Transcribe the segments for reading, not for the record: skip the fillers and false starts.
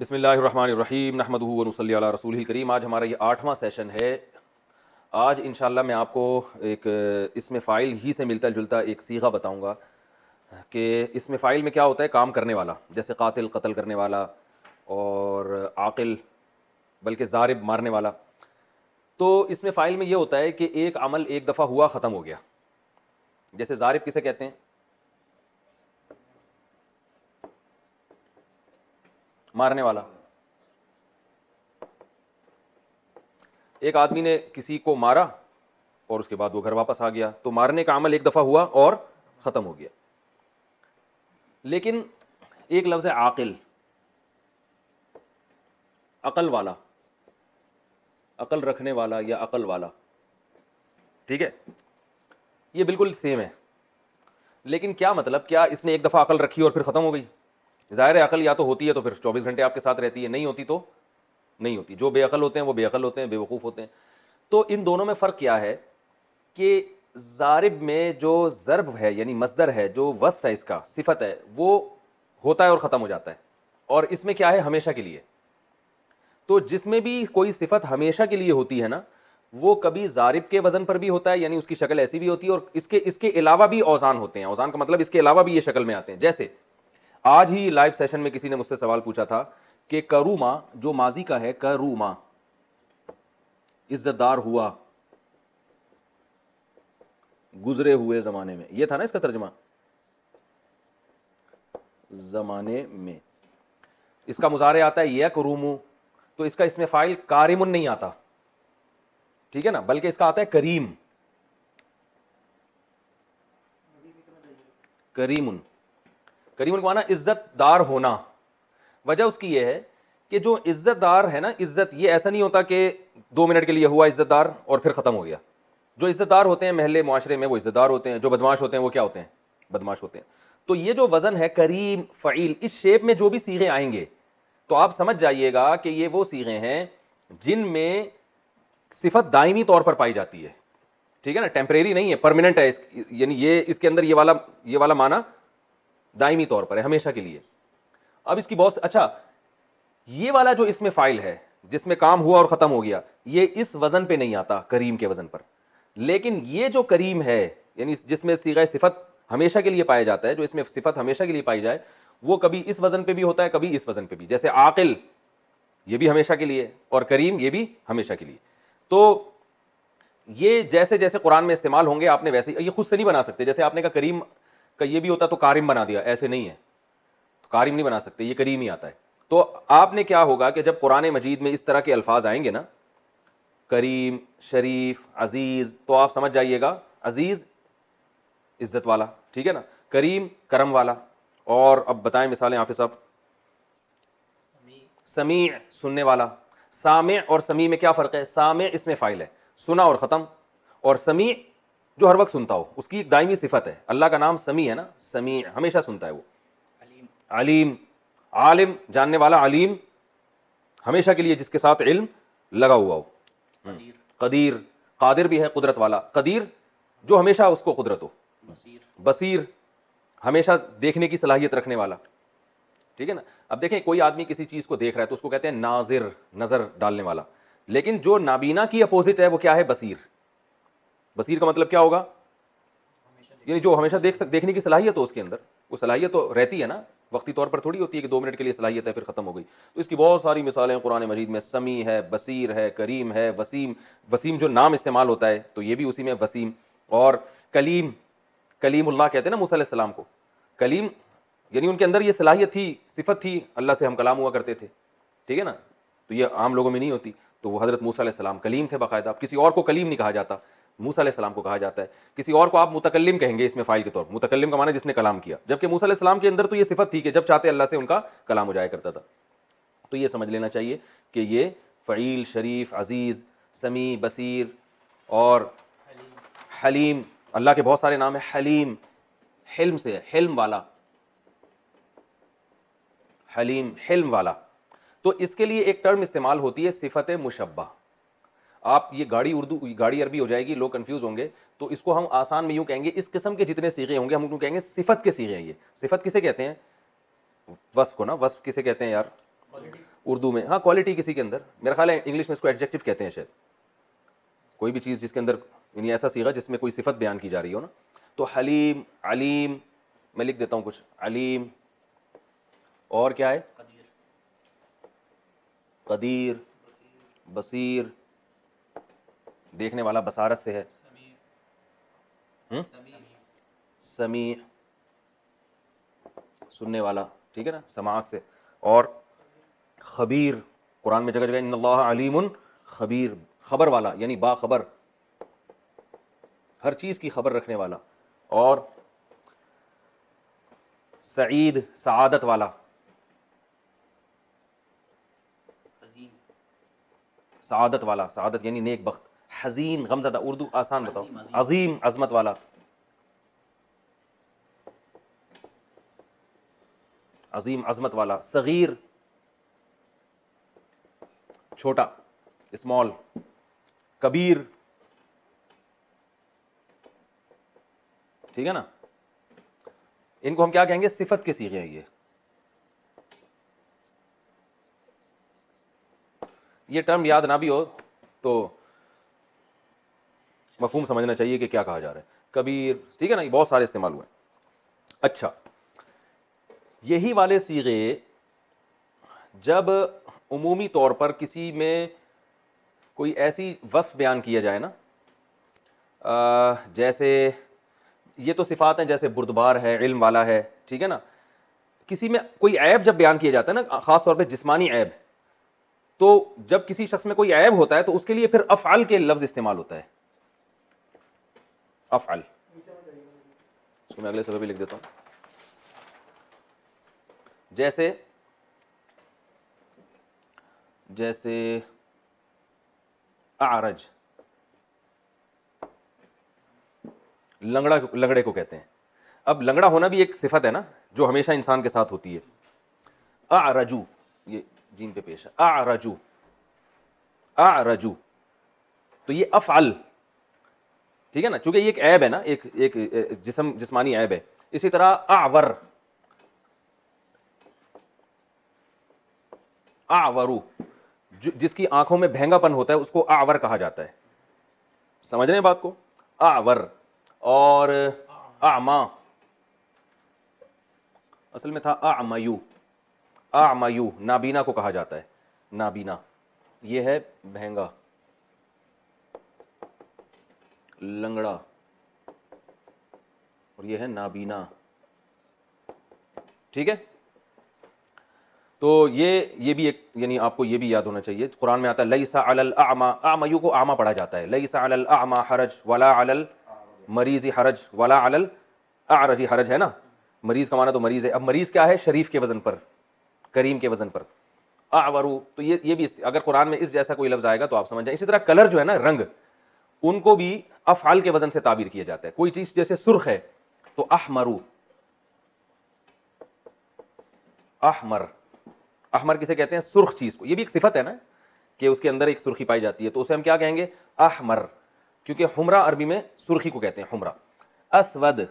बिस्मिल्लाहिर्रहमानिर्रहीम नहमदुहु व नुसल्ली अला रसूलिल करीम। आज हमारा ये 8वां सेशन है। आज इंशाल्लाह मैं आपको एक इसमें फ़ाइल ही से मिलता जुलता एक सीगा बताऊंगा कि इसमें फ़ाइल में क्या होता है। काम करने वाला जैसे कातिल कत्ल करने वाला और आकिल बल्कि ज़ारिब मारने वाला। तो इसमें फ़ाइल में ये होता है कि एक अमल एक दफ़ा हुआ ख़त्म हो गया। जैसे ज़ारिब किसे कहते हैं? मारने वाला। एक आदमी ने किसी को मारा और उसके बाद वो घर वापस आ गया, तो मारने का अमल एक दफा हुआ और खत्म हो गया। लेकिन एक लफ्ज है आकिल, अकल वाला, अकल रखने वाला या अकल वाला, ठीक है, ये बिल्कुल सेम है। लेकिन क्या मतलब, क्या इसने एक दफा अकल रखी और फिर खत्म हो गई? जाहिर है अकल या तो होती है तो फिर 24 घंटे आपके साथ रहती है, नहीं होती तो नहीं होती। जो बेअकल होते हैं वो बेअकल होते हैं, बेवकूफ़ होते हैं। तो इन दोनों में फ़र्क क्या है कि ज़ारिब में जो ज़र्ब है यानी मस्दर है, जो वस्फ है, इसका सिफत है, वो होता है और ख़त्म हो जाता है। और इसमें क्या है? हमेशा के लिए। तो जिसमें भी कोई सिफत हमेशा के लिए होती है ना, वो कभी ज़ारिब के वज़न पर भी होता है, यानी उसकी शक्ल ऐसी भी होती है, और इसके अलावा भी औज़ान होते हैं। औज़ान का मतलब इसके अलावा भी ये शक्ल में आते हैं। जैसे आज ही लाइव सेशन में किसी ने मुझसे सवाल पूछा था कि करूमा जो माजी का है, करूमा इज्जतदार हुआ गुजरे हुए जमाने में, यह था ना इसका तर्जुमा, जमाने में। इसका मुजारे आता है यकरूमु, तो इसका इसमें फाइल कारिमुन नहीं आता, ठीक है ना, बल्कि इसका आता है करीम, करीमुन। करीमुन को आना इज्जतदार होना। वजह उसकी यह है कि जो इज्जतदार है ना, इज्जत ये ऐसा नहीं होता कि 2 मिनट के लिए हुआ इज्जतदार और फिर खत्म हो गया। जो इज्जतदार होते हैं महल्ले मुआशरे में वो इज्जतदार होते हैं, जो बदमाश होते हैं वो क्या होते हैं? बदमाश होते हैं। तो ये जो वजन है करीम, फ़ईल, इस शेप में जो भी सीगे आएंगे तो आप समझ जाइएगा कि ये वो सीगे हैं जिनमें सिफत दायमी तौर पर पाई जाती है, ठीक है ना, टेम्परेरी नहीं है, परमानेंट है। यानी ये इसके अंदर ये वाला माना दायमी तौर पर है, हमेशा के लिए। अब इसकी बहुत अच्छा, ये वाला जो इसमें फाइल है जिसमें काम हुआ और खत्म हो गया, ये इस वजन पे नहीं आता, करीम के वजन पर। लेकिन ये जो करीम है यानी जिसमें सीगा सिफत हमेशा के लिए पाया जाता है, जो इसमें सिफत हमेशा के लिए पाई जाए, वो कभी इस वजन पे भी होता है, कभी इस वजन पे भी। जैसे आकिल ये भी हमेशा के लिए और करीम ये भी हमेशा के लिए। तो ये जैसे जैसे कुरान में इस्तेमाल होंगे आपने वैसे, ये खुद से नहीं बना सकते। जैसे आपने कहा करीम का ये भी होता तो कारिम बना दिया, ऐसे नहीं है, तो कारिम नहीं बना सकते, ये करीम ही आता है। तो आपने क्या होगा कि जब कुरान मजीद में इस तरह के अल्फाज आएंगे ना, करीम, शरीफ, अजीज, तो आप समझ जाइएगा अजीज इज्जत वाला, ठीक है ना, करीम करम वाला। और अब बताएं मिसालें हाफिज साहब। समी सुनने वाला। सामे और समी में क्या फर्क है? सामे इसमें फाइल है, सुना और खत्म, और समी जो हर वक्त सुनता हो, उसकी एक दायमी सिफत है। अल्लाह का नाम समी है ना, समी हमेशा सुनता है वो। अलीम, आलिम जानने वाला, अलीम हमेशा के लिए जिसके साथ इल्म लगा हुआ हो। कदीर, कादिर भी है, कुदरत वाला। कदीर जो हमेशा उसको कुदरत हो। बसीर हमेशा देखने की सलाहियत रखने वाला, ठीक है ना। अब देखें कोई आदमी किसी चीज को देख रहा है तो उसको कहते हैं नाजिर, नजर डालने वाला। लेकिन जो नाबीना की अपोजिट है वो क्या है? बसीर। बसीर का मतलब क्या होगा? यानी जो हमेशा देखने की सलाहियत हो उसके अंदर, वो सलाहियत तो रहती है ना, वक्ती तौर पर थोड़ी होती है कि 2 मिनट के लिए सलाहियत है फिर खत्म हो गई। तो इसकी बहुत सारी मिसालें कुरान मजीद में, समी है, बसीर है, करीम है, वसीम। वसीम जो नाम इस्तेमाल होता है तो ये भी उसी में वसीम। और कलीम, कलीमुल्लाह कहते हैं ना मूसा अलैहिस्सलाम को, कलीम यानी उनके अंदर ये सलाहियत थी, सिफत थी, अल्लाह से हम कलाम हुआ करते थे, ठीक है ना। तो ये आम लोगों में नहीं होती। तो वो हजरत मूसा अलैहिस्सलाम कलीम थे बाकायदा। किसी और को कलीम नहीं कहा जाता, मूसा अलैहिस्सलाम को कहा जाता है। किसी और को आप मुतकल्लिम कहेंगे इसमें फाइल के तौर पर, मुतकल्लिम का माना जिसने कलाम किया, जबकि मूसा अलैहिस्सलाम के अंदर तो ये सिफत थी कि जब चाहते अल्लाह से उनका कलाम हो जाया करता था। तो ये समझ लेना चाहिए कि ये फ़ईल, शरीफ, अजीज़, समी, बसीर और हलीम, अल्लाह के बहुत सारे नाम है। हलीम हिल्म से है, हिल्म वाला, हलीम हिल्म वाला। तो इसके लिए एक टर्म इस्तेमाल होती है सिफत मुशब्बा। आप ये गाड़ी उर्दू, गाड़ी अरबी हो जाएगी, लोग कंफ्यूज होंगे। तो इसको हम आसान में यूं कहेंगे, इस किस्म के जितने सीगे होंगे हम उनको कहेंगे सिफत के सीगे हैं। ये सिफत किसे कहते हैं? वस्फ को ना। वस्फ किसे कहते हैं यार? उर्दू में, हाँ क्वालिटी किसी के अंदर, मेरा ख्याल है इंग्लिश में इसको एडजेक्टिव कहते हैं शायद, कोई भी चीज़ जिसके अंदर यानी ऐसा सीगा जिसमें कोई सिफत बयान की जा रही हो ना। तो हलीम, अलीम, मैं लिख देता हूँ कुछ, अलीम, और क्या है, कदीर, बसीर, देखने वाला बसारत से है, समी, सुनने वाला, ठीक है ना, समाज से, और खबीर, कुरान में जगह जगह इन्नल्लाह अलीमुन खबीर, खबर वाला यानी बाखबर, हर चीज की खबर रखने वाला, और सईद, सआदत वाला, सआदत वाला, सआदत यानी नेक बख्त, हजीन गमज़दा, उर्दू आसान बताओ, अजीम अजमत वाला, अजीम अजमत वाला, सगीर छोटा, स्मॉल, कबीर, ठीक है ना। इनको हम क्या कहेंगे, सिफत के सीगे हैं ये टर्म याद ना भी हो तो मफहूम समझना चाहिए कि क्या कहा जा रहा है, कबीर, ठीक है ना, ये बहुत सारे इस्तेमाल हुए। अच्छा, यही वाले सीगे जब उमूमी तौर पर किसी में कोई ऐसी वस्फ बयान किया जाए ना, जैसे ये तो सिफात हैं, जैसे बुर्दबार है, इल्म वाला है, ठीक है ना, किसी में कोई ऐब जब बयान किया जाता है ना, खास तौर पे जिस्मानी ऐब, तो जब किसी शख्स में कोई ऐब होता है तो उसके लिए फिर अफ़अल के लफ्ज इस्तेमाल होता है, अफ़अल, इसको मैं अगले सबब भी लिख देता हूं, जैसे आरज, लंगड़े को कहते हैं। अब लंगड़ा होना भी एक सिफत है ना जो हमेशा इंसान के साथ होती है। आरजू, ये जीन पे पेश है, आरजू, आरजू, तो ये अफ़अल, ठीक है ना, चूंकि ये एक ऐब है ना, एक जिस्मानी ऐब है। इसी तरह आवर, आवरू, जिसकी आंखों में भेंगापन होता है उसको आवर कहा जाता है, समझ रहे हैं बात को, आवर। और आमा, असल में था आमयू, आमयू, नाबीना को कहा जाता है, नाबीना, ये है भेंगा, लंगड़ा, और ये है नाबीना, ठीक है। तो ये भी एक, यानी आपको ये भी याद होना चाहिए, कुरान में आता है लैसा अलल आमा, आमयू को आमा पढ़ा जाता है, लैसा अलल आमा हरज वला अलल मरीज़ी हरज वला अलल आरजी हरज, है ना, मरीज का माना तो मरीज है। अब मरीज क्या है, शरीफ के वजन पर, करीम के वजन पर, आवरू, तो ये भी अगर कुरान में इस जैसा कोई लफ्ज आएगा तो आप समझ जाए। इसी तरह कलर जो है ना, रंग, उनको भी अफ़आल के वजन से ताबीर किया जाता है। कोई चीज जैसे सुर्ख है तो अहमरू, अहमर, अहमर किसे कहते हैं, सुर्ख चीज को, ये भी एक सिफत है ना कि उसके अंदर एक सुर्खी पाई जाती है, तो उसे हम क्या कहेंगे, अहमर, क्योंकि हुमरा अरबी में सुर्खी को कहते हैं, हुमरा। असवद,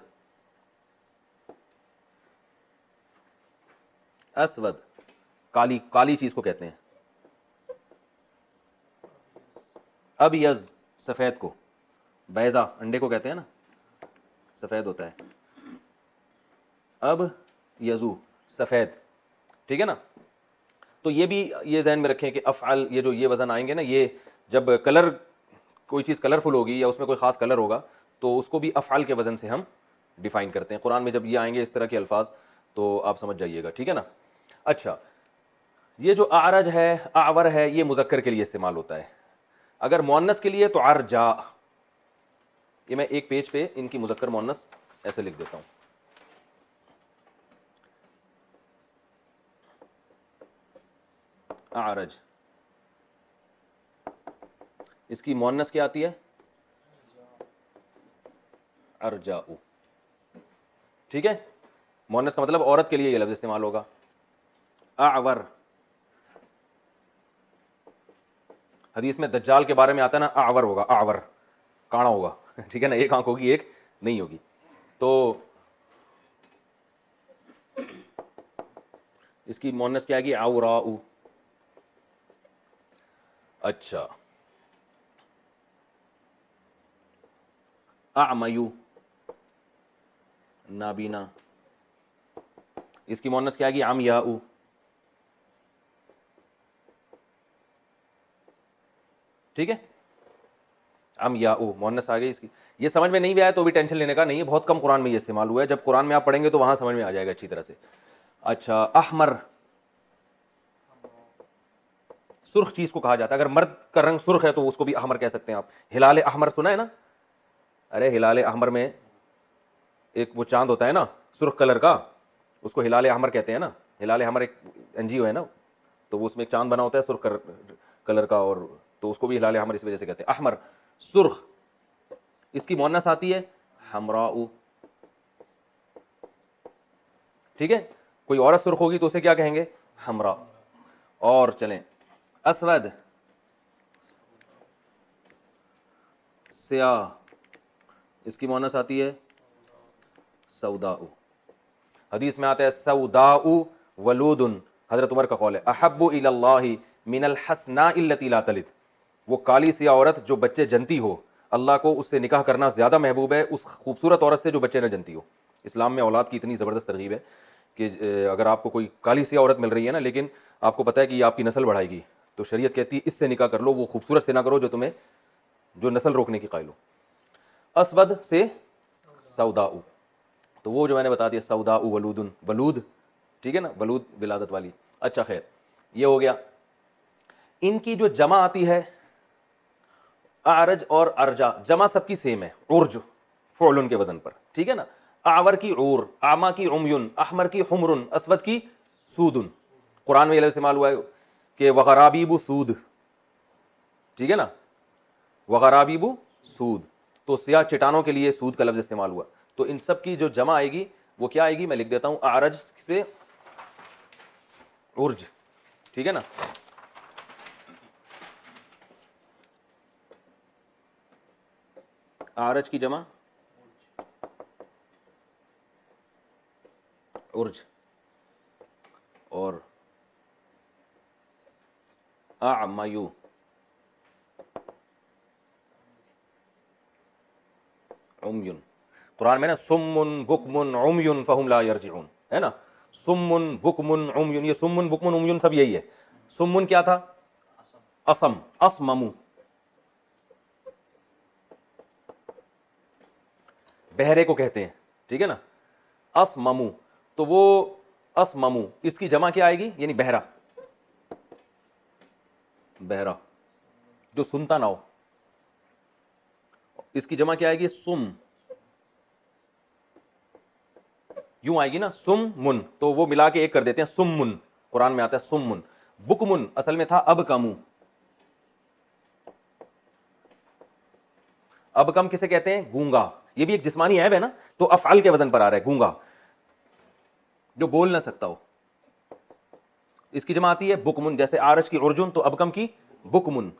असवद, काली, काली चीज को कहते हैं। अबयज, सफेद को, बैजा, अंडे को कहते हैं ना, सफेद होता है, अब यजू, सफेद, ठीक है ना। तो ये भी ये ज़हन में रखें कि अफ़अल, ये जो ये वज़न आएंगे ना, ये जब कलर, कोई चीज़ कलरफुल होगी या उसमें कोई ख़ास कलर होगा तो उसको भी अफ़अल के वज़न से हम डिफ़ाइन करते हैं। कुरान में जब ये आएंगे इस तरह के अल्फाज तो आप समझ जाइएगा, ठीक है ना। अच्छा, ये जो आरज है, आवर है, ये मुज़क्कर के लिए इस्तेमाल होता है, अगर मुअन्नस के लिए तो अरजा। ये मैं एक पेज पे इनकी मुज़क्कर मुअन्नस ऐसे लिख देता हूँ, आरज, इसकी मुअन्नस क्या आती है, अरजाऊ, ठीक है। मुअन्नस का मतलब औरत के लिए ये लफ्ज इस्तेमाल होगा। आवर, हदीस में दज्जाल के बारे में आता है ना, आवर होगा, आवर, काणा होगा, ठीक है ना, एक आंख होगी एक नहीं होगी। तो इसकी मुअन्नस क्या आएगी, औराऊ, अच्छा, अमयू, नाबीना, इसकी मोनस क्या आएगी? अमयाऊ। ठीक है, अमयाऊ मोनस आ गई इसकी। ये समझ में नहीं भी आया तो भी टेंशन लेने का नहीं है, बहुत कम कुरान में ये इस्तेमाल हुआ है, जब कुरान में आप पढ़ेंगे तो वहां समझ में आ जाएगा अच्छी तरह से। अच्छा, अहमर, सुर्ख चीज को कहा जाता है, अगर मर्द का रंग सुर्ख है तो उसको भी अहमर कह सकते हैं आप। हिलाल अहमर सुना है ना? अरे हिलाल अहमर में एक वो चांद होता है ना सुर्ख कलर का, उसको हिलाल अहमर कहते हैं ना। हिलाल अहमर एक एनजीओ है ना, तो वो उसमें एक चांद बना होता है सुर्ख कलर का, और तो उसको भी हिलाल अहमर इस वजह से कहते हैं। अहमर सुर्ख, इसकी मोनस आती है हमराऊ। ठीक है, कोई औरत सुर्ख होगी तो उसे क्या कहेंगे? हमरा। और चलें, असवद, स्याह, इसकी मोनस आती है सऊदाऊ। हदीस में आता है सऊदाऊ वलूदुन, हजरत उमर का कौल है, अहब्बु इलल्लाहि मिनल हसना इल्लती ला तलिद, वो काली सिया औरत जो बच्चे जनती हो, अल्लाह को उससे निकाह करना ज्यादा महबूब है उस खूबसूरत औरत से जो बच्चे न जनती हो। इस्लाम में औलाद की इतनी ज़बरदस्त तरगीब है कि अगर आपको कोई काली सिया औरत मिल रही है ना, लेकिन आपको पता है कि ये आपकी नस्ल बढ़ाएगी, तो शरीयत कहती है इससे निकाह कर लो, वो खूबसूरत से ना करो जो नस्ल रोकने की कायल हो। असवद से सऊदाऊ, तो वो जो मैंने बता दिया सऊदाऊ वलूदुन, बलूद, ठीक है ना, बलूद विलादत वाली। अच्छा खैर, ये हो गया। इनकी जो जमा आती है आरज और अरजा, जमा सबकी सेम है, उर्ज फ़ुअलन के वजन पर, ठीक है ना। आवर की ऊर, आमा की उमयुन, अहमर की हुमरुन, असवद की सूदुन। कुरान में इस्तेमाल हुआ है कि वगराबीबु सूद, ठीक है ना, वगराबीबु सूद, तो सिया चटानों के लिए सूद का लफ्ज इस्तेमाल हुआ। तो इन सब की जो जमा आएगी वो क्या आएगी, मैं लिख देता हूं, आरज से उर्ज, ठीक है ना। आरज की जमा उर्ज, और अमयू उमयुन। कुरान में ना सुम्मुन बुकमुन उमयुन फहुम ला यरजिऊन, है ना, सुम्मुन बुकमुन उमयुन, ये सुम्मुन बुकमुन उमयुन सब यही है। सुम्मुन क्या था? असम, असममु, बहरे को कहते हैं, ठीक है ना, असममु। तो वो असममु, इसकी जमा क्या आएगी, यानी बहरा, बहरा जो सुनता ना हो, इसकी जमा क्या आएगी? सुम, यूं आएगी ना, सुम मुन, तो वो मिला के एक कर देते हैं सुम मुन, कुरान में आता है सुम मुन। बुकमुन असल में था अब कमू, अब कम किसे कहते हैं? गूंगा, ये भी एक जिस्मानी ऐब है ना, तो अफआल के वजन पर आ रहा है, गूंगा जो बोल ना सकता हो। इसकी जमा आती है बुकमुन, जैसे आरज की अर्जुन तो अबकम की बुकमुन।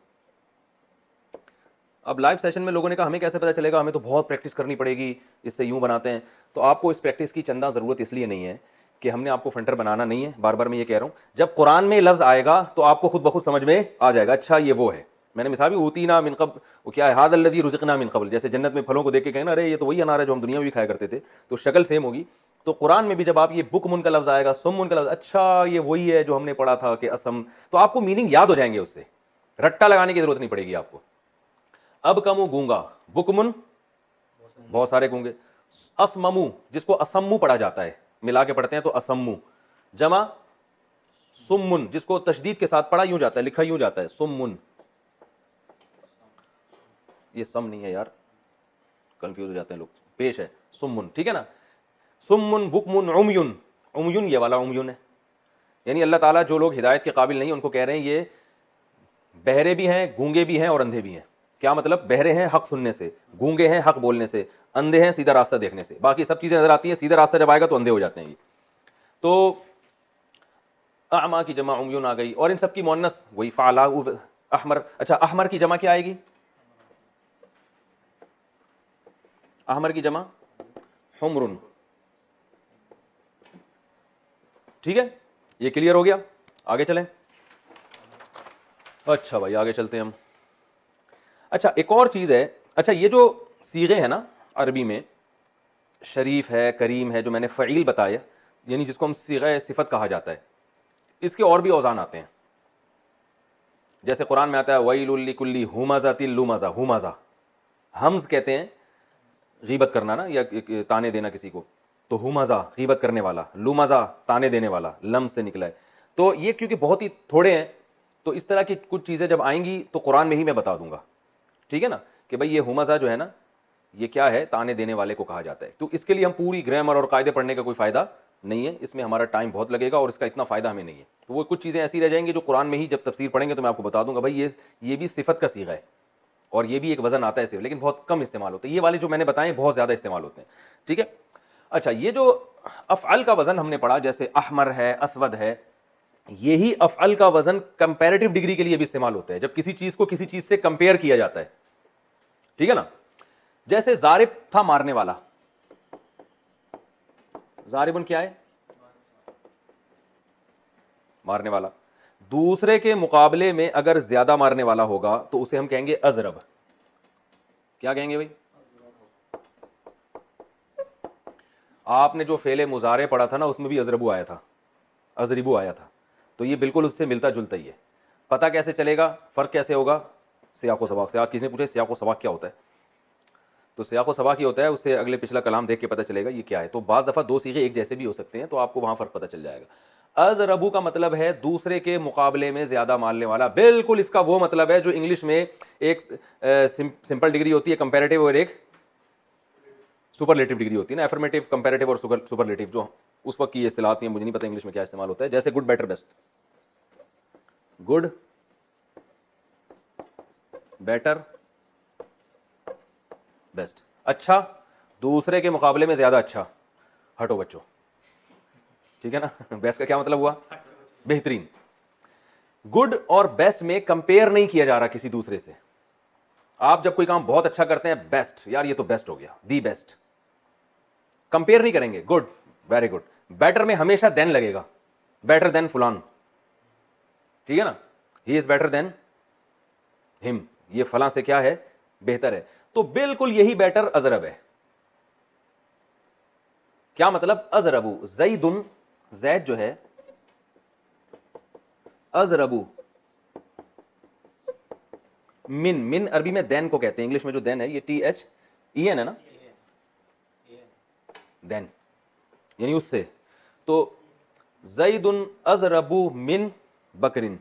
अब लाइव सेशन में लोगों ने कहा हमें कैसे पता चलेगा, हमें तो बहुत प्रैक्टिस करनी पड़ेगी, इससे यूं बनाते हैं। तो आपको इस प्रैक्टिस की चंदा जरूरत इसलिए नहीं है कि हमने आपको फंटर बनाना नहीं है, बार बार मैं ये कह रहा हूं, जब कुरान में लफ्ज आएगा तो आपको खुद ब खुद समझ में आ जाएगा, अच्छा ये वो है। मैंने मिसाल भी ऊतीना मिन क़ब्ल, वो क्या है, हादल्लज़ी रुज़िक़ना मिन क़ब्ल, जैसे जन्नत में फलों को देख के कहें ना, अरे ये तो वही अनार है जो हम दुनिया में भी खाया करते थे, तो शक्ल सेम होगी। तो कुरान में भी जब आप ये बुकमुन का लफ्ज आएगा, सुम्मुन का लफ्ज, अच्छा ये वही है जो हमने पढ़ा था कि असम, तो आपको मीनिंग याद हो जाएंगे, उससे रट्टा लगाने की जरूरत नहीं पड़ेगी आपको। अब कमु गूंगा, बुकमुन बहुत सारे गूंगे, असममु जिसको असम्मु पढ़ा जाता है, मिला के पढ़ते हैं तो असम्मु, जमा सुम्मुन जिसको तशदीद के साथ पढ़ा यूं जाता है, लिखा यूं जाता है सुम्मुन, ये सम नहीं है यार, कंफ्यूज हो जाते हैं लोग, पेश है सुम्मुन, ठीक है ना। सुम्मुन बुकमुन उमयुन, उमयुन ये वाला उमयुन है, यानी अल्लाह ताला जो लोग हिदायत के काबिल नहीं उनको कह रहे हैं ये बहरे भी हैं, गूंगे भी हैं और अंधे भी हैं। क्या मतलब? बहरे हैं हक सुनने से, गूंगे हैं हक बोलने से, अंधे हैं सीधा रास्ता देखने से, बाकी सब चीजें नजर आती हैं, सीधा रास्ता जब आएगा तो अंधे हो जाते हैं ये। तो अमा की जमा उमयुन आ गई, और इन सब की मोन्नस वही फाला अहमर। अच्छा, अहमर की जमा क्या आएगी? अहमर की जमा हुमरुन, ठीक है, ये क्लियर हो गया। आगे चलें, अच्छा भाई आगे चलते हैं हम। अच्छा एक और चीज़ है, अच्छा ये जो सीगे हैं ना अरबी में, शरीफ है, करीम है, जो मैंने फ़ईल बताया, यानी जिसको हम सीगा सिफत कहा जाता है, इसके और भी औज़ान आते हैं। जैसे कुरान में आता है वैलुल लिकुल्ली हुमज़ातिल लुमज़ा, हुमज़ा हमज़ कहते हैं गीबत करना ना, या ताने देना किसी को, तो हुमज़ा गीबत करने वाला, लुमज़ा ताने देने वाला, लम से निकला है। तो ये क्योंकि बहुत ही थोड़े हैं, तो इस तरह की कुछ चीज़ें जब आएंगी तो कुरान में ही मैं बता दूंगा, ठीक है ना, कि भाई ये हुमज़ा जो है ना, ये क्या है, ताने देने वाले को कहा जाता है। तो इसके लिए हम पूरी ग्रामर और कायदे पढ़ने का कोई फ़ायदा नहीं है, इसमें हमारा टाइम बहुत लगेगा और इसका इतना फ़ायदा हमें नहीं है। तो वो कुछ चीज़ें ऐसी रह जाएंगी जो कुरान में ही जब तफसीर पढ़ेंगे तो मैं आपको बता दूंगा भाई ये भी सिफत का सीगा है और ये भी एक वजन आता है सिर्फ, लेकिन बहुत कम इस्तेमाल होता है। ये वाले जो मैंने बताए बहुत ज़्यादा इस्तेमाल होते हैं, ठीक है। अच्छा ये जो अफ़अल का वजन हमने पढ़ा, जैसे अहमर है, असवद है, यही अफ़अल का वजन कंपैरेटिव डिग्री के लिए भी इस्तेमाल होता है, जब किसी चीज़ को किसी चीज़ से कंपेयर किया जाता है, ठीक है ना। जैसे जारिब था मारने वाला, जारिबुन क्या है, मारने वाला। दूसरे के मुकाबले में अगर ज्यादा मारने वाला होगा तो उसे हम कहेंगे अजरब। क्या कहेंगे भाई? आपने जो फेले मुजारे पढ़ा था ना उसमें भी अजरबू आया था, अजरिबू आया था, तो ये बिल्कुल उससे मिलता जुलता ही है। पता कैसे चलेगा, फर्क कैसे होगा? सियाको सबाक से। आज किसी ने पूछे सियाको सबाक क्या होता है, तो सियाको सबाक ही होता है, उससे अगले पिछला कलाम देख के पता चलेगा ये क्या है। तो बाज़ दफ़ा दो सीगे एक जैसे भी हो सकते हैं, तो आपको वहां फ़र्क पता चल जाएगा। अज़रबू का मतलब है दूसरे के मुकाबले में ज़्यादा मारने वाला। बिल्कुल इसका वो मतलब है जो इंग्लिश में एक सिंपल डिग्री होती है कंपैरेटिव और एक सुपरलेटिव डिग्री होती है ना, एफर्मेटिव, कंपैरेटिव और सुपरलेटिव, जो उस वक्त की इस्तिलाह थी, मुझे नहीं पता इंग्लिश में क्या इस्तेमाल होता है। जैसे good, better, best. Good, better, best. अच्छा, दूसरे के मुकाबले में ज्यादा अच्छा। हटो बच्चों, ठीक है ना। बेस्ट का क्या मतलब हुआ? बेहतरीन। गुड और बेस्ट में कंपेयर नहीं किया जा रहा किसी दूसरे से। आप जब कोई काम बहुत अच्छा करते हैं, बेस्ट, यार ये तो बेस्ट हो गया, दी बेस्ट, कंपेयर नहीं करेंगे। Good, very good. बेटर में हमेशा देन लगेगा, बेटर देन फुलान, ठीक है ना, he is better than him, ये फलां से क्या है, बेहतर है। तो बिल्कुल यही बेटर अजरब है। क्या मतलब? अजरबू जईदुन, जैद जो है, अजरबू मिन, मिन अरबी में देन को कहते हैं, इंग्लिश में जो देन है ये THEN है ना, देन यानी उससे। तो जईदुन अजरबू मिन बकरिन,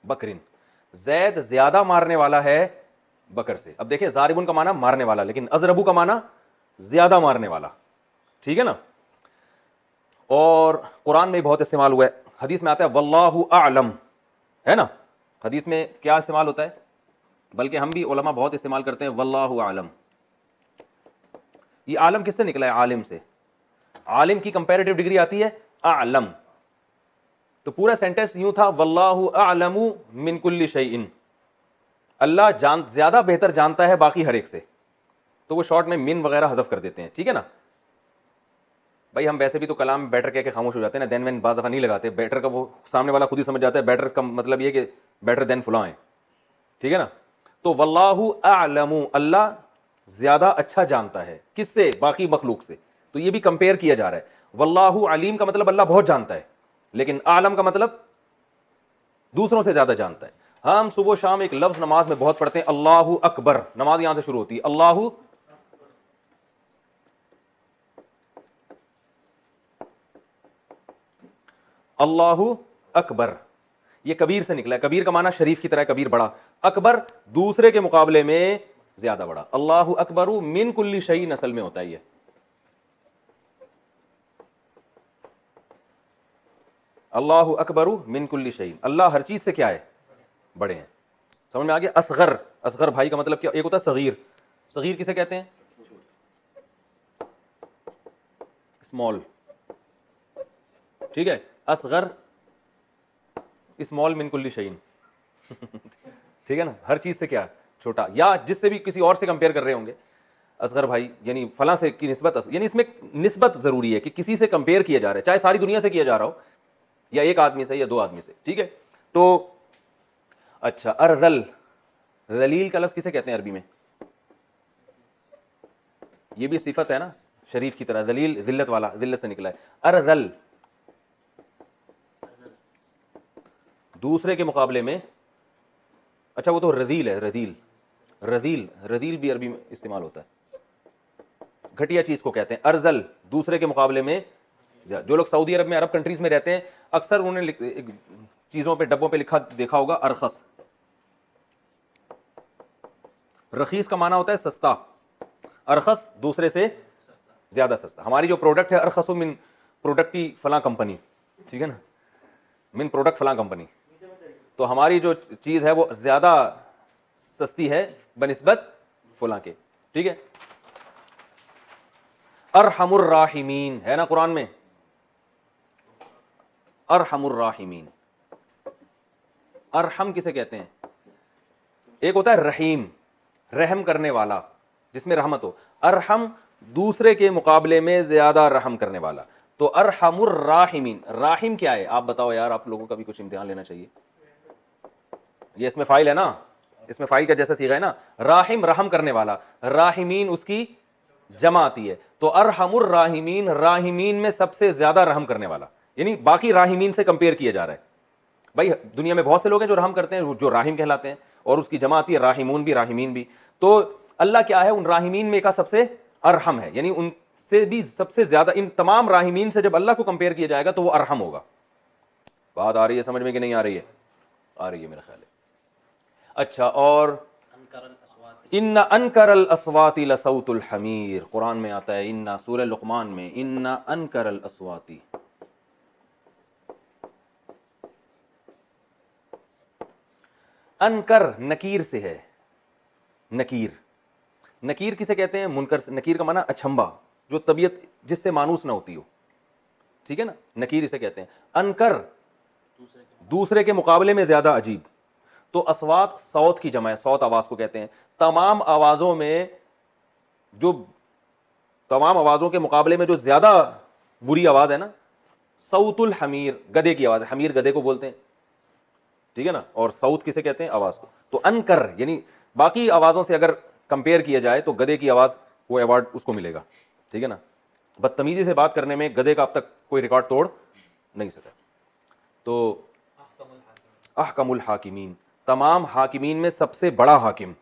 बकरिन, जैद ज्यादा मारने वाला है बकर से। अब देखिए जारिबुन का माना मारने वाला, लेकिन अजरबू का माना ज्यादा मारने वाला, ठीक है ना। और कुरान में बहुत इस्तेमाल हुआ है, हदीस में आता है वल्लाहु आलम, है ना। हदीस में क्या इस्तेमाल होता है, बल्कि हम भी उलमा बहुत इस्तेमाल करते हैं वल्लाहु आलम। ये आलम किससे निकला है? आलिम से। आलिम की कंपैरेटिव डिग्री आती है आलम। तो पूरा सेंटेंस यूं था वल्लाहु आलमु मिन कुल्ली शैइन, अल्लाह ज्यादा बेहतर जानता है बाकी हर एक से। तो वो शॉर्ट में मिन वगैरह हजफ कर देते हैं, ठीक है ना। भाई हम वैसे भी तो कलाम में बेटर कह के खामोश हो जाते हैं ना, देन वेन बाज़ दफ़ा नहीं लगाते। बेटर का वो सामने वाला खुद ही समझ जाता है, बेटर का मतलब ये कि बेटर देन फुला है, ठीक है ना। तो वल्लाहु अअलमु, अल्लाह ज्यादा अच्छा जानता है, किससे? बाकी मखलूक से। तो ये भी कंपेयर किया जा रहा है। वल्लाहु अलीम का मतलब अल्लाह बहुत जानता है, लेकिन आलम का मतलब दूसरों से ज्यादा जानता है। हम सुबह शाम एक लफ्ज नमाज में बहुत पढ़ते हैं, अल्लाहु अकबर, नमाज यहां से शुरू होती है, अल्लाहु अल्लाहु अकबर, ये कबीर से निकला है। कबीर का माना शरीफ की तरह, कबीर बड़ा, अकबर दूसरे के मुकाबले में ज्यादा बड़ा। अल्लाहु अकबरु मिन कुल्ली शैइन असल में होता है ये, अल्लाहु अकबरु मिन कुल्ली शैइन, अल्लाह हर चीज से क्या है? बड़े हैं। समझ में आ गया? असगर, असगर भाई का मतलब क्या? एक होता है सगीर, सगीर किसे कहते हैं? स्मॉल, ठीक है। असगर स्मॉल मिन कुल्ली शैइन, ठीक है ना, हर चीज से क्या? छोटा, या जिससे भी किसी और से कंपेयर कर रहे होंगे, असगर भाई यानी फला से की निस्बत, यानी इसमें निस्बत जरूरी है कि किसी से कंपेयर किया जा रहा है, चाहे सारी दुनिया से किया जा रहा हो, या एक आदमी से या दो आदमी से, ठीक है। तो अच्छा, अर्दल, दलील का लफ्ज किसे कहते हैं अरबी में? ये भी सिफत है ना शरीफ की तरह, दलील जिल्लत वाला, जिल्लत से निकला है। अर्दल दूसरे के मुकाबले में, अच्छा वो तो रजील है, रजील, रजील, रजील भी अरबी में इस्तेमाल होता है, घटिया चीज को कहते हैं। अर्जल दूसरे के मुकाबले में, जो लोग सऊदी अरब में, अरब कंट्रीज में रहते हैं, अक्सर उन्होंने चीजों पे, डब्बों पे लिखा देखा होगा अरखस। रखीस का माना होता है सस्ता, अरखस दूसरे से ज्यादा सस्ता। हमारी जो प्रोडक्ट है, अरखसु मिन प्रोडक्ट की फलां कंपनी, ठीक है ना, मिन प्रोडक्ट फलां कंपनी, तो हमारी जो चीज है वो ज्यादा सस्ती है बनिस्बत फलां के, ठीक है। अरहमुर राहिमीन है ना कुरान में, अरहमुर राहिमीन। अरहम किसे कहते हैं? एक होता है रहीम, रहम करने वाला, जिसमें रहमत हो। अरहम दूसरे के मुकाबले में ज्यादा रहम करने वाला। तो अरहमुर राहिमीन, राहिम क्या है आप बताओ यार, आप लोगों का भी कुछ इम्तिहान लेना चाहिए। ये इसमें फाइल है ना, इसमें फाइल का जैसा सीखा है ना, राहिम रहम करने वाला, राहिमीन उसकी जमा आती है। तो अरहमुर राहिमीन, राहिमीन में सबसे ज्यादा रहम करने वाला, यानी बाकी राहिमीन से कंपेयर किया जा रहा है। भाई दुनिया में बहुत से लोग हैं जो रहम करते हैं, जो राहिम कहलाते हैं, और उसकी जमा आती है राहिमून भी, राहिमीन भी। तो अल्लाह क्या है, उन राहिमीन में का सबसे अरहम है, यानी उनसे भी सबसे ज्यादा। इन तमाम राहिमीन से जब अल्लाह को कंपेयर किया जाएगा तो वो अरहम होगा। बात आ रही है समझ में कि नहीं आ रही है? आ रही है मेरा ख्याल है। अच्छा, और इन्ना अनकरल अस्वाती लसौतुल हमीर, कुरान में आता है, इन्ना, सूरह लुकमान में, इन्ना अनकरल अस्वाती। अनकर नकीर से है, नकीर, नकीर किसे कहते हैं? मुनकर से। नकीर का माना अचंभा, जो तबीयत जिससे मानूस ना होती हो, ठीक है ना, नकीर इसे कहते हैं। अनकर दूसरे के मुकाबले में ज्यादा अजीब। तो अस्वात सौत की जमा है, सौत आवाज को कहते हैं। तमाम आवाजों में जो, तमाम आवाजों के मुकाबले में जो ज्यादा बुरी आवाज है ना, सऊतुल हमीर, गधे की आवाज। हमीर गधे को बोलते हैं, ठीक है ना, और सऊत किसे कहते हैं? आवाज को। तो अनकर यानी बाकी आवाजों से अगर कंपेयर किया जाए तो गधे की आवाज, वो अवार्ड उसको मिलेगा, ठीक है ना। बदतमीजी से बात करने में गधे का अब तक कोई रिकॉर्ड तोड़ नहीं सका। तो अहकमुल हाकिमीन, तमाम हाकिमीन में सबसे बड़ा हाकिम,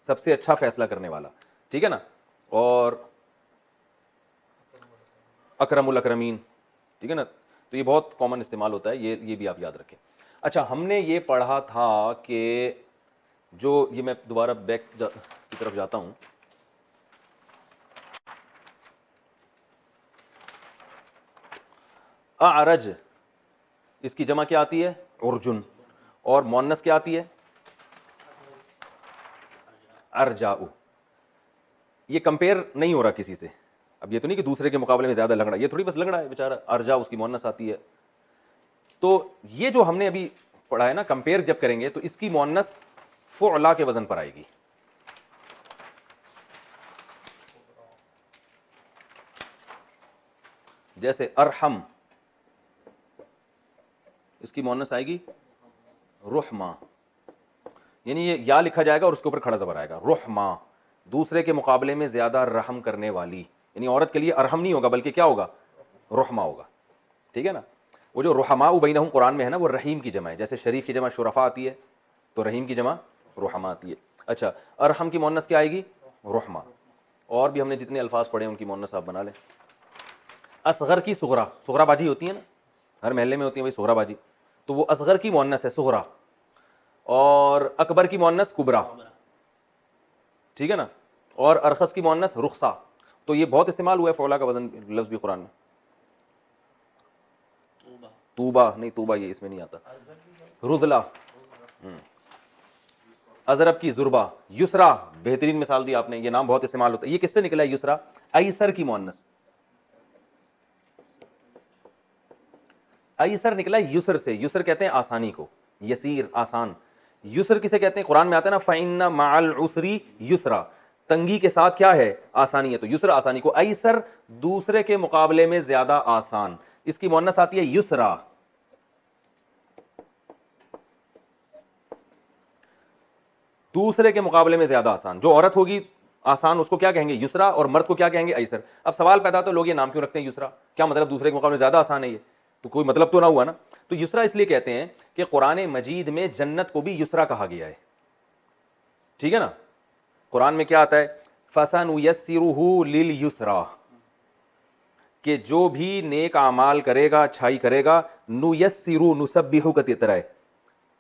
सबसे अच्छा फैसला करने वाला, ठीक है ना। और अकरमुल अकरमीन, ठीक है ना। तो ये बहुत कॉमन इस्तेमाल होता है, ये भी आप याद रखें। अच्छा, हमने ये पढ़ा था कि जो, ये मैं दोबारा बैक की तरफ जाता हूं, अरज, इसकी जमा क्या आती है? उर्जुन। और मोन्नस क्या आती है? अरजाउ। ये कंपेयर नहीं हो रहा किसी से। अब ये तो नहीं कि दूसरे के मुकाबले में ज्यादा लंगड़ा, ये थोड़ी बस लंगड़ा है बेचारा, अरजा उसकी मोन्नस आती है। तो ये जो हमने अभी पढ़ा है ना, कंपेयर जब करेंगे तो इसकी मोन्नस फुअला के वजन पर आएगी। जैसे अरहम, इसकी मोन्नस आएगी रुहमा, यानी ये या लिखा जाएगा और उसके ऊपर खड़ा ज़बर आएगा, रुहमा, दूसरे के मुकाबले में ज्यादा रहम करने वाली। यानी औरत के लिए अरहम नहीं होगा बल्कि क्या होगा? रुहमा होगा, ठीक है ना। वो जो रुहमाउ बैनहुम कुरान में है ना, वो रहीम की जमा है। जैसे शरीफ की जमा शुरफा आती है, तो रहीम की जमा रुहमा आती है। अच्छा, अरहम की मोन्नस क्या आएगी? रुहमा। और भी हमने जितने अल्फाज पढ़े उनकी मोन्नस आप बना लें। असगर की सुगरा, सुगराबाजी होती है ना, हर महल्ले में होती है भाई सुगराबाजी, तो वो असगर की मोन्नस है सुगरा। और अकबर की मोन्नस कुबरा, ठीक है ना। और अरखस की मोन्नस रुखसा। तो ये बहुत इस्तेमाल हुआ है फौला का वजन लफ्ज भी कुरान में। तूबा नहीं, तूबा ये इसमें नहीं आता। रुदला, अजरब की जुर्बा, युसरा, बेहतरीन मिसाल दी आपने, ये नाम बहुत इस्तेमाल होता है। ये किससे निकला है युसरा? ऐसर की मोन्नस, ऐसर निकला युसर से। युसर कहते हैं आसानी को, यसीर, आसान। युसर किसे कहते हैं? कुरान में आता है ना, फ़इन्ना मअल उसरी युसरा, तंगी के साथ क्या है? आसानी है। तो युसर आसानी को, ऐसर दूसरे के मुकाबले में ज्यादा आसान, इसकी मोन्नस आती है युसरा। दूसरे के मुकाबले में ज्यादा आसान। जो औरत होगी आसान, उसको क्या कहेंगे? युसरा, और मर्द को क्या कहेंगे? ऐसर। अब सवाल पैदा तो लोग ये नाम क्यों रखते हैं युसरा? क्या मतलब दूसरे के मुकाबले में ज्यादा आसान है? ये तो कोई मतलब तो ना हुआ ना। तो युसरा इसलिए कहते हैं कि कुरान मजीद में जन्नत को भी युसरा कहा गया है, ठीक है ना। कुरान में क्या आता है? फसनुयस्सिरुहु लिल युसरा, कि जो भी नेक आमाल करेगा, अच्छाई करेगा, नुयस्सिरु नुसब्बिहु का तरह है।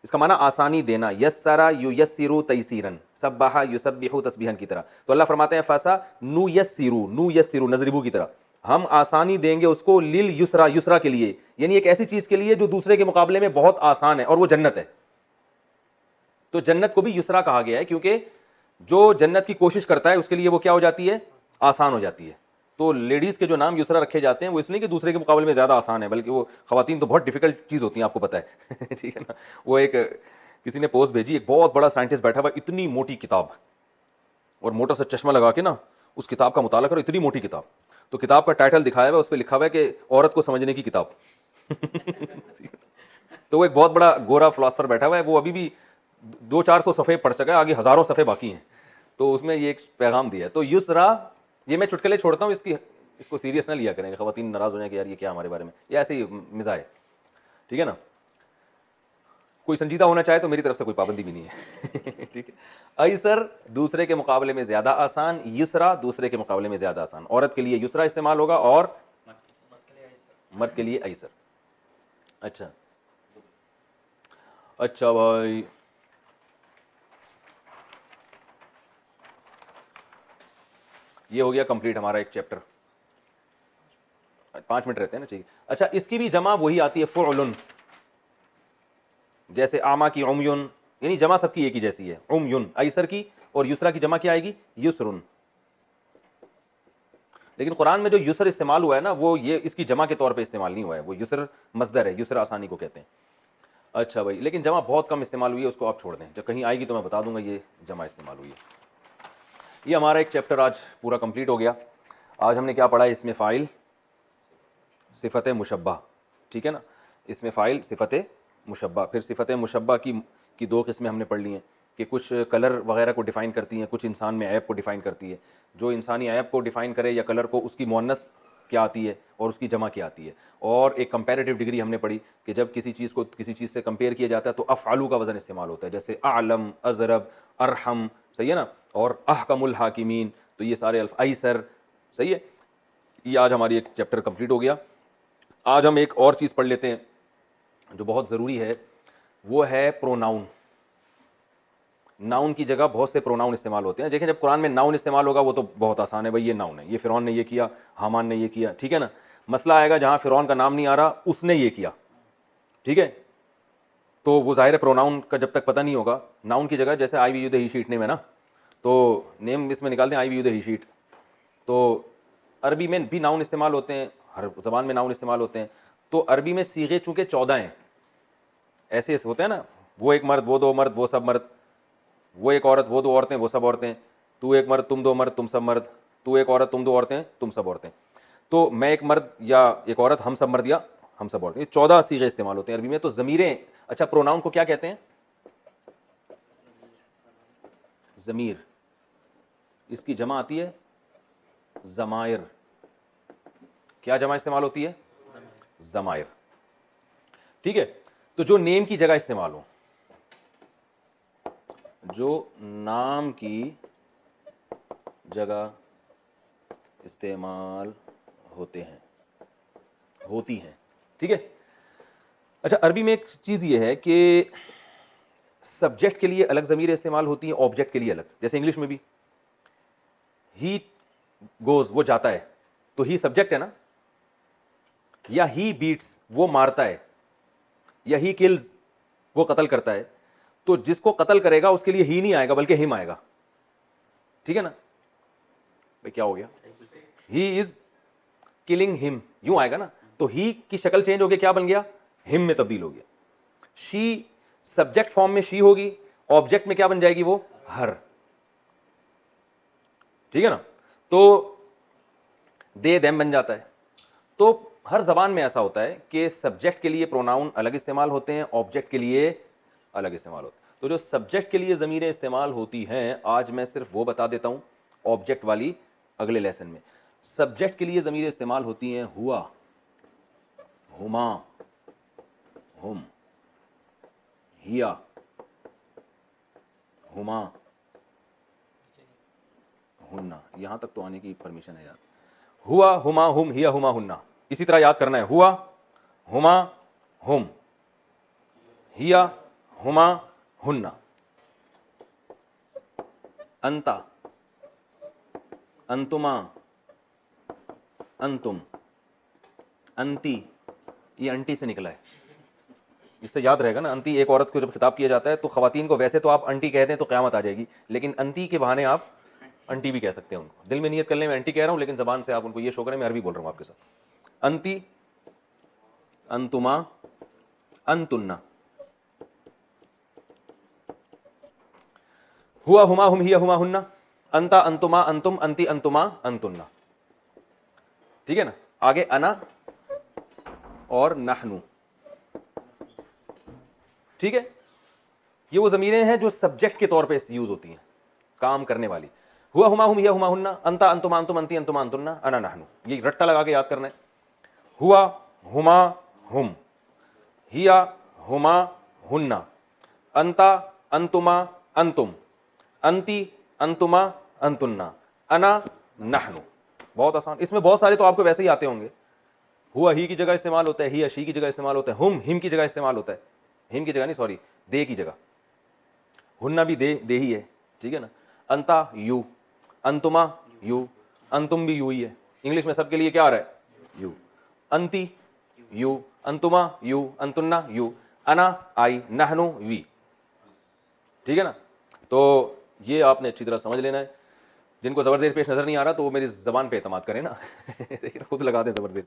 इसका माना आसानी देना, यस्सरा युयस्सिरु तैसीरन, सब्बाहा युसब्बिहु तस्बीहन की तरह। तो अल्लाह फरमाते हैं फसा नुयस्सिरु नजरिबु की तरह, हम आसानी देंगे उसको लिल युसरा, युसरा के लिए, यानी एक ऐसी चीज के लिए जो दूसरे के मुकाबले में बहुत आसान है, और वो जन्नत है। तो जन्नत को भी युसरा कहा गया है क्योंकि जो जन्नत की कोशिश करता है उसके लिए वो क्या हो जाती है? आसान हो जाती है। तो लेडीज के जो नाम युसरा रखे जाते हैं वो इसलिए कि दूसरे के मुकाबले में ज्यादा आसान है, बल्कि वो खवातीन तो बहुत डिफिकल्ट चीज होती हैं, आपको पता है ठीक है ना। वो एक किसी ने पोस्ट भेजी, एक बहुत बड़ा साइंटिस्ट बैठा हुआ, इतनी मोटी किताब, और मोटा सा चश्मा लगा के ना उस किताब का मुताला करो, इतनी मोटी किताब। तो किताब का टाइटल दिखाया हुआ है, उस पर लिखा हुआ है कि औरत को समझने की किताब तो वो एक बहुत बड़ा गोरा फिलोसफर बैठा हुआ है, वो अभी भी 200-400 सफ़े पढ़ चुका है, आगे हजारों सफ़े बाकी हैं। तो उसमें ये एक पैगाम दिया है। तो युसरा, ये मैं चुटकुले छोड़ता हूँ, इसको सीरियस ना लिया करेंगे, खवातीन नाराज हो जाएंगे यार ये क्या हमारे बारे में, ये ऐसे ही मिजाज है, ठीक है ना। कोई संजीदा होना चाहे तो मेरी तरफ से कोई पाबंदी भी नहीं है ठीक है। ऐसर दूसरे के मुकाबले में ज्यादा आसान, युसरा दूसरे के मुकाबले में ज्यादा आसान। औरत के लिए युसरा इस्तेमाल होगा और मर्द के लिए ऐसर। अच्छा अच्छा भाई, ये हो गया कंप्लीट हमारा एक चैप्टर। 5 मिनट रहते हैं ना, चाहिए। अच्छा, इसकी भी जमा वही आती है, फुअलुन, जैसे आमा की उमयुन, यानी जमा सबकी एक ही जैसी है, उमयुन ऐसर की, और युसरा की जमा क्या आएगी? युसरुन। लेकिन कुरान में जो युसर इस्तेमाल हुआ है ना, वो ये इसकी जमा के तौर पे इस्तेमाल नहीं हुआ है, वो युसर मस्दर है, युसर आसानी को कहते हैं। अच्छा भाई, लेकिन जमा बहुत कम इस्तेमाल हुई है, उसको आप छोड़ दें, जब कहीं आएगी तो मैं बता दूंगा ये जमा इस्तेमाल हुई है। ये हमारा एक चैप्टर आज पूरा कंप्लीट हो गया। आज हमने क्या पढ़ा है? इसमें फ़ाइल, सिफ़त मुशब्बा, ठीक है ना। इसमें फ़ाइल, सिफ़त मुशब्बा, फिर सिफ़त मुशब्बा की 2 किस्में हमने पढ़ ली हैं कि कुछ कलर वगैरह को डिफ़ाइन करती हैं, कुछ इंसान में ऐब को डिफ़ाइन करती है। जो इंसानी ऐब को डिफ़ाइन करे या कलर को, उसकी मुअन्नस क्या आती है और उसकी जमा क्या आती है। और एक कंपैरेटिव डिग्री हमने पढ़ी कि जब किसी चीज़ को किसी चीज़ से कंपेयर किया जाता है तो अफ़आलू का वज़न इस्तेमाल होता है, जैसे आलम, अज़रब, अरहम, सही है ना, और अहकमुल हाकिमीन, तो ये सारे ऐसर, सही है। ये आज हमारी एक चैप्टर कंप्लीट हो गया। आज हम एक और चीज़ पढ़ लेते हैं जो बहुत ज़रूरी है, वो है प्रोनाउन। नाउन की जगह बहुत से प्रोनाउन इस्तेमाल होते हैं। देखें, जब कुरान में नाउन इस्तेमाल होगा वो तो बहुत आसान है, भाई ये नाउन है, ये फ़िरौन ने ये किया, हामान ने ये किया, ठीक है ना। मसला आएगा जहाँ फ़िरौन का नाम नहीं आ रहा, उसने ये किया, ठीक है, तो वो ज़ाहिर है प्रोनाउन का जब तक पता नहीं होगा। नाउन की जगह जैसे आई वी यू द ही शीट नेम है ना, तो नेम इसमें निकालते हैं आई वी यू द ही शीट। तो अरबी में भी नाउन इस्तेमाल होते हैं, हर ज़बान में नाउन इस्तेमाल होते हैं। तो अरबी में सीगे चूँकि 14 हैं, ऐसे होते हैं ना, वो एक मर्द, वो 2 मर्द, वो सब मर्द, वो एक औरत, वो 2 औरतें, वो सब औरतें, तू एक मर्द, तुम 2 मर्द, तुम सब मर्द, तू एक औरत, तुम 2 औरतें, तुम सब औरतें। तो मैं एक मर्द या एक औरत, हम सब मर्द या हम सब औरतें, 14 सीगे इस्तेमाल होते हैं अरबी में। तो ज़मीरें, अच्छा प्रोनाउन को क्या कहते हैं? ज़मीर, इसकी जमा आती है ज़मायर। क्या जमा इस्तेमाल होती है? ज़मायर, ठीक है। तो जो नेम की जगह इस्तेमाल हो, जो नाम की जगह इस्तेमाल होते हैं, होती हैं, ठीक है। अच्छा, अरबी में एक चीज़ ये है कि सब्जेक्ट के लिए अलग ज़मीरें इस्तेमाल होती हैं, ऑब्जेक्ट के लिए अलग। जैसे इंग्लिश में भी ही गोज़, वो जाता है, तो ही सब्जेक्ट है ना, या ही बीट्स, वो मारता है, या ही किल्स, वो कत्ल करता है। तो जिसको कत्ल करेगा उसके लिए ही नहीं आएगा बल्कि हिम आएगा, ठीक है ना। भाई क्या हो गया? ही इज किलिंग हिम, यूं आएगा ना। तो ही की शक्ल चेंज हो गई, क्या बन गया? हिम में तब्दील हो गया। शी सब्जेक्ट फॉर्म में शी होगी, ऑब्जेक्ट में क्या बन जाएगी? वो हर, ठीक है ना। तो दे देम बन जाता है। तो हर जबान में ऐसा होता है कि सब्जेक्ट के लिए प्रोनाउन अलग इस्तेमाल होते हैं, ऑब्जेक्ट के लिए अलग इस्तेमाल होते हैं। तो जो सब्जेक्ट के लिए ज़मीरें इस्तेमाल होती हैं, आज मैं सिर्फ वो बता देता हूँ, ऑब्जेक्ट वाली अगले लेसन में। सब्जेक्ट के लिए ज़मीरें इस्तेमाल होती हैं हुआ, हुमा, हुम, हिया, हुमा, हुन्ना। यहां तक तो आने की परमिशन है यार। हुआ, हुमा, हुम, हिया, हुमा, हुन्ना। इसी तरह याद करना है, हुआ, हुमा, हुम, हिया, हुमा, हुन्ना। अंता, अंतुमा, अंतुम, अंती। ये अंटी से निकला है, इससे याद रहेगा ना। अंती एक औरत को जब खिताब किया जाता है तो खवातीन को वैसे तो आप अंटी कहते हैं तो क़यामत आ जाएगी, लेकिन अंती के बहाने आप अंटी भी कह सकते हैं उनको। दिल में नियत करने में अंटी कह रहा हूं, लेकिन जबान से आप उनको ये शो करें मैं अरबी बोल रहा हूं आपके साथ। अंती, अंतुमा, अंतुन्ना। हुआ, हुमा, हुम, हिया, हुमा, हुन्ना। अंता, अंतुमा, अंतुम, अंती, अंतुमा, अंतुन्ना। ठीक है ना। आगे अना और नहनु। ठीक है, ये वो ज़मीरें हैं जो सब्जेक्ट के तौर पे यूज होती हैं, काम करने वाली। हुआ, हुमा, हुम, हिया, हुमा, हुन्ना, अंता, अंतुमा, अंतुम, अंती, अंतुमा, अंतुन्ना, अना, नहनु। ये रट्टा लगा के याद करना है। हुआ, हुमा, हुम, हिया, हुमा, हुन्ना, अंता, अंतुमा, अंतुम, अंती, अंतुमा, अंतुन्ना, अना, नहनु। बहुत आसान। इसमें बहुत सारे तो आपको वैसे ही आते होंगे। हुआ ही की जगह इस्तेमाल होता है, हिया शी की जगह इस्तेमाल होता है, हुम हिम की जगह इस्तेमाल होता है, हिम की जगह नहीं सॉरी, दे की जगह। हुन्ना भी दे ही है, ठीक है ना। अंता यू, अंतुमा यू, अंतुम भी यू ही है। इंग्लिश में सबके लिए क्या आ रहा है? यू। अंती यू, अंतुमा यू, अंतुन्ना यू, अना आई, नहनु वी। ठीक है ना। तो ये आपने अच्छी तरह समझ लेना है। जिनको ज़बरदेर पेश नजर नहीं आ रहा तो वो मेरी जबान पे एतमाद करें ना खुद लगा दें ज़बरदेर।